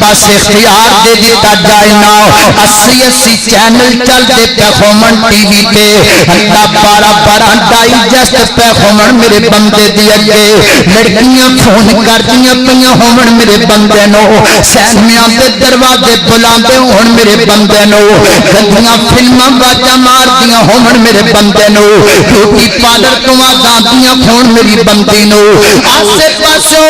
پاس اختیار دے دیتا جائے نا 80 چینل چل دے پہ خومن ٹی وی تے اللہ 12 ڈائجسٹ پہ خومن میرے بندے دیا گے لڑکیاں فون کر دیا پہیاں ہومن میرے بندے نو سینمیاں دے دروازے بلاندے ہون میرے بندے نو گندیاں فلماں باجا مار دیا ہومن میرے بندے نو بیوٹی پارلر تو آزادیاں فون میری بندی نو آسے پاسو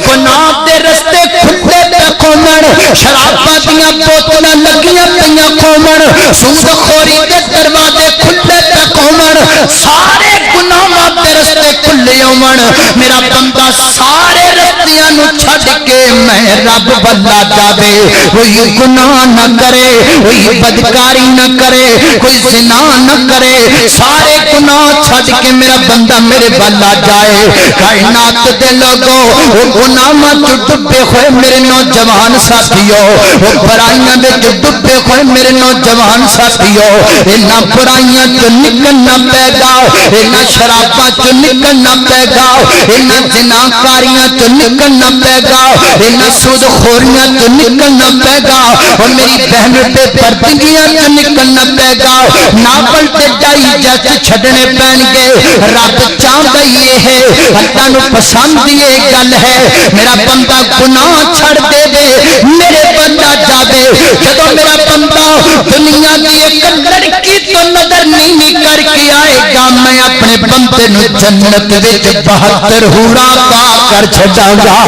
گناہ دے رستے کھلے پہ خومن شرابہ دیا بوتنا لگیاں پہیاں خومن سود خوری دے دروازے کھلے پہ خومن سارے گناہ دے رستے کھلے ہومن میرا بندہ سارے رستیاں نو چھڑ کے میں رب بلا جاوے کوئی گناہ نہ کرے کوئی بدکاری نہ کرے کوئی زنا نہ کرے سارے گناہ چھڑ کے میرا بندہ میرے بلا جائے کائنات دے لوگوں وہ گناہ مت ڈبے ہوئے میرے نوجوان ساتھیو وہ برائیاں دے ڈبے ہوئے میرے نوجوان ساتھیو انہاں برائیاں جو نکلنا پیدا انہاں شراباں جو نکلنا پیدا انہاں زناکاریاں جو نکلنا پیدا انہاں سود خوریاں جو نکلنا پیدا اور میری بہن پہ پردگیاں جو نکلنا پیدا ناپل تے جائی جیسے چھڑنے پہن گے رب چاہتا یہ ہے اللہ نو پسند یہ گل ہے میرا بندہ گناہ چھڑ دے دے میرے بندہ جاوے جدو میرا بندہ دنیا کی ایک لڑکی تو نظر نہیں کر کے آئے گا میں اپنے بندے نو جنت وچ 72 حورا کا کر چھڑا گا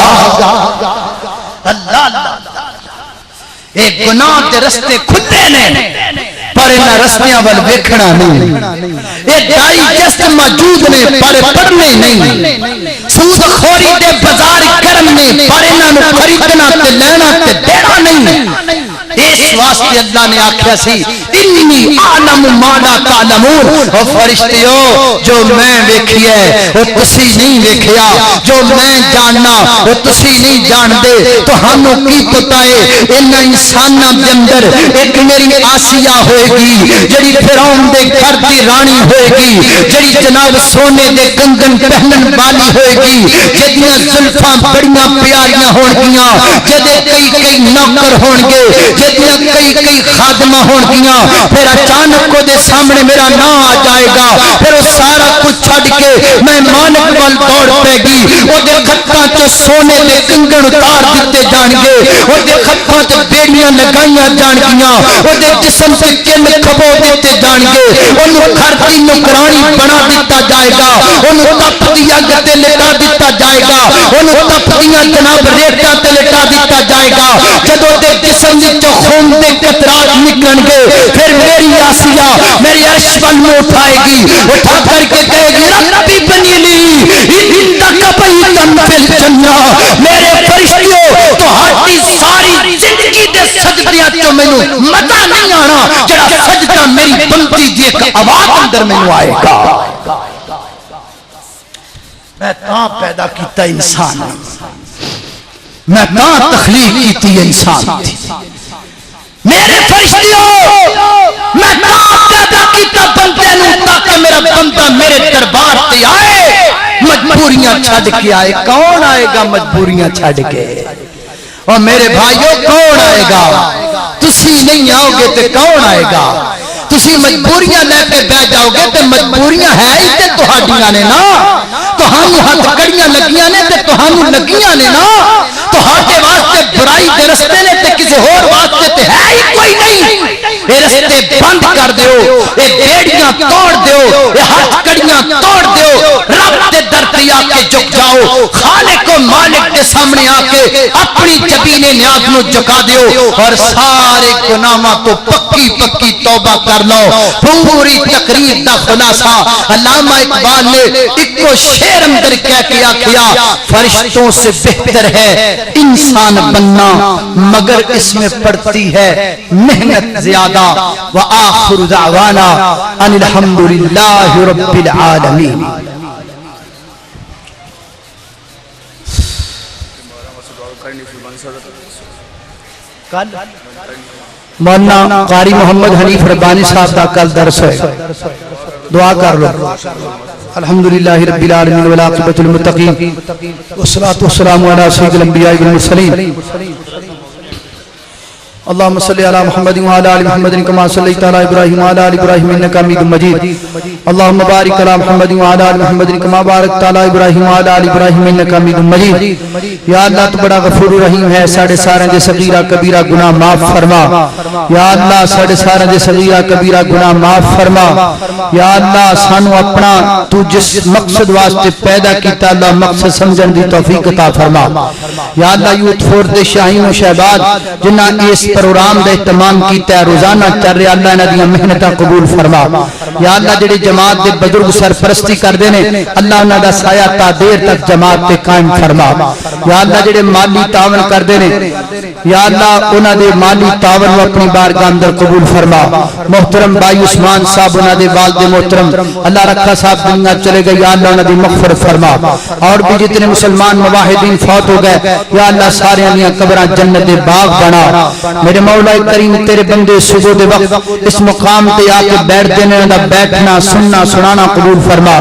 اللہ اے گناہ دے رستے کھلے نے پر انہاں رستیاں ول ویکھنا نہیں اے ڈائجسٹ موجود نے پر پڑھنے نہیں سود خوری دے بازار گرم نے پر انہاں نو خریدنا تے لینا تے دینا نہیں اس واسطے اللہ نے آکھیا سی انی اعلم ما لا تعلمون او فرشتیو جو میں ویکھی ہے او تسی نہیں ویکھیا جو میں جاننا او تسی نہیں جان دے تو ہموں کی پتہ ہے ان انساناں دے اندر ایک میری آسیہ ہوئے گی جڑی فرعون دے گھر دی رانی ہوئے گی جڑی جناب سونے دے کنگن پہنن والی ہوئے گی جدیاں زلفاں بڑیاں پیاریاں ہون گیاں جدے کئی نوکر ہون گے جدیاں کئی خادمہ ہون گیاں پھر اچانک کو دے سامنے میرا نا آ جائے گا پھر وہ سارا کچھ چھڑ کے میں مالک وال دوڑ پہ گی وہ دے خطاں چو سونے دے کنگن اتار دیتے جان گے وہ دے خطاں چو بیڑیاں لگائیاں جان گیاں وہ دے جسم سے کن کھبو دیتے جان گے انہوں گھر کی نکرانی بنا دیتا جائے گا انہوں تپ دیا گتے لٹا دیتا جائے گا انہوں تپ دیا جناب ریٹا تے لٹا دیتا جائے گا جدو دے جسم جو خون دے قطرات نکلن گے پھر میری آسیہ میری عرش پر اٹھائے گی اٹھا کر کے کہے گی ربی بنی لی انتک بیتن فی الجنہ میرے فرشتیوں تو ہاتی ساری زندگی دے سجدیاں تو میں نو مزہ نہیں آنا جڑا سجدہ میری بنتی دی ایک آواز اندر میں نو آئے گا میں تاں پیدا کیتا انسان میں تاں تخلیق کیتی انسان تھی میرے فرشتیوں میں تاں پیدا کیتا بندے نو تاکہ میرا بندہ میرے دربار تے آئے مجبوریاں چھڑ کے آئے کون آئے گا مجبوریاں چھڑ کے اور میرے بھائیوں کون آئے گا تسی نہیں آؤ گے تے کون آئے گا تسی مجبوریاں لے کے بہ جاؤ گے تے مجبوریاں ہے ہی تے تہاڈیاں نے نا تہانوں ہتھ کڑیاں لگیاں نے تے تہانوں لگیاں نے نا تہاڈے واسطے برائی دے رستے نے تے کسے ہور واسطے تے ہے ہی کوئی نہیں اے رستے بند کر دیو اے بیڑیاں توڑ دیو اے ہتھ کڑیاں توڑ دیو رب دے در تے آ کے جھک جاؤ خالق و مالک کے سامنے آ کے اپنی جبین نیاز نو جھکا دیو اور سارے گناہاں تو پکی توبہ کر لو پوری تقریر دا خلاصہ علامہ اقبال نے ایک شعر اندر کہہ کے آکھیا فرشتوں سے بہتر ہے انسان بننا مگر اس میں پڑتی ہے محنت زیادہ وآخر دعوانا ان الحمدللہ رب العالمین مولانا قاری محمد حنیف ربانی صاحب دا کل درس ہے دعا کر لو الحمدللہ رب العالمین والعاقبۃ للمتقین والصلاۃ والسلام علی سید الانبیاء والمرسلین اللهم صل على محمد وعلى ال محمد كما صليت على ابراهيم وعلى ال ابراهيم انك حميد مجيد اللهم بارك على محمد وعلى ال محمد كما باركت على ابراهيم وعلى ال ابراهيم انك حميد مجيد یا اللہ تو بڑا غفور رحیم ہے ساڈے سارے دے صغیرہ کبیرہ گناہ معاف فرما یا اللہ ساڈے سارے دے صغیرہ کبیرہ گناہ معاف فرما یا اللہ سانو اپنا تو جس مقصد واسطے پیدا کیتا اللہ مقصد سمجھن دی توفیق عطا فرما یا اللہ یوتھ فور دے شاہین و شہباد جنہاں اس پروگرام دا اہتمام کیتا ہے روزانہ چل رہا اللہ انہاں دی محنتاں قبول فرما یا اللہ جڑے جماعت دے بزرگ سرپرستی کردے نے اللہ انہاں دا سایہ تا دیر تک جماعت تے قائم فرما یا اللہ جڑے مالی تعاون کردے نے یا اللہ انہاں دے مالی تعاون کو اپنی بارگاہ اندر قبول فرما محترم بھائی عثمان صاحب انہاں دے والد محترم اللہ رکھا صاحب دنیا چلے گئے یا اللہ انہاں دی مغفرت فرما اور بھی جتنے مسلمان مواحدین فوت ہو گئے یا اللہ سارے انہاں قبراں جنت باغ بنا میرے مولا کریم تیرے بندے صبح دے وقت اس مقام تے آ کے بیٹھ دینے دا بیٹھنا سننا سنانا قبول فرما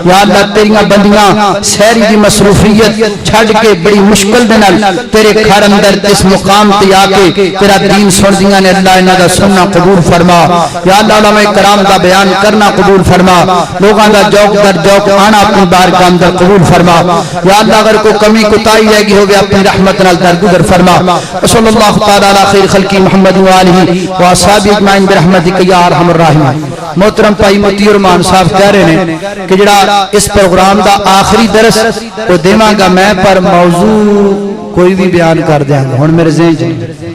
یا اللہ تیریاں بندیاں سہری دی مصروفیت چھڑ کے بڑی مشکل دے نال تیرے گھر اندر اس مقام تے آ کے تیرا دین سن دیاں نے اللہ انہاں دا سننا قبول فرما یا اللہ علماء کرام دا بیان کرنا قبول فرما لوگاں دا جوق در جوق آنا اپنی بارگاہ اندر قبول فرما یا اللہ اگر کوئی کمی کوتاہی رہ گئی ہوگی اپنی رحمت نال درگزر فرما صلی اللہ تعالی علی خیر خلقی محمد و آلہ و اصحابہ اجمعین برحمتک یا ارحم الراحمین محترم بھائی متی رحمان صاحب کہہ رہے ہیں کہ جڑا اس پروگرام دا آخری درس وہ دیواں گا میں پر موضوع کوئی بھی بیان کر دیاں گا ہن میرے ذہن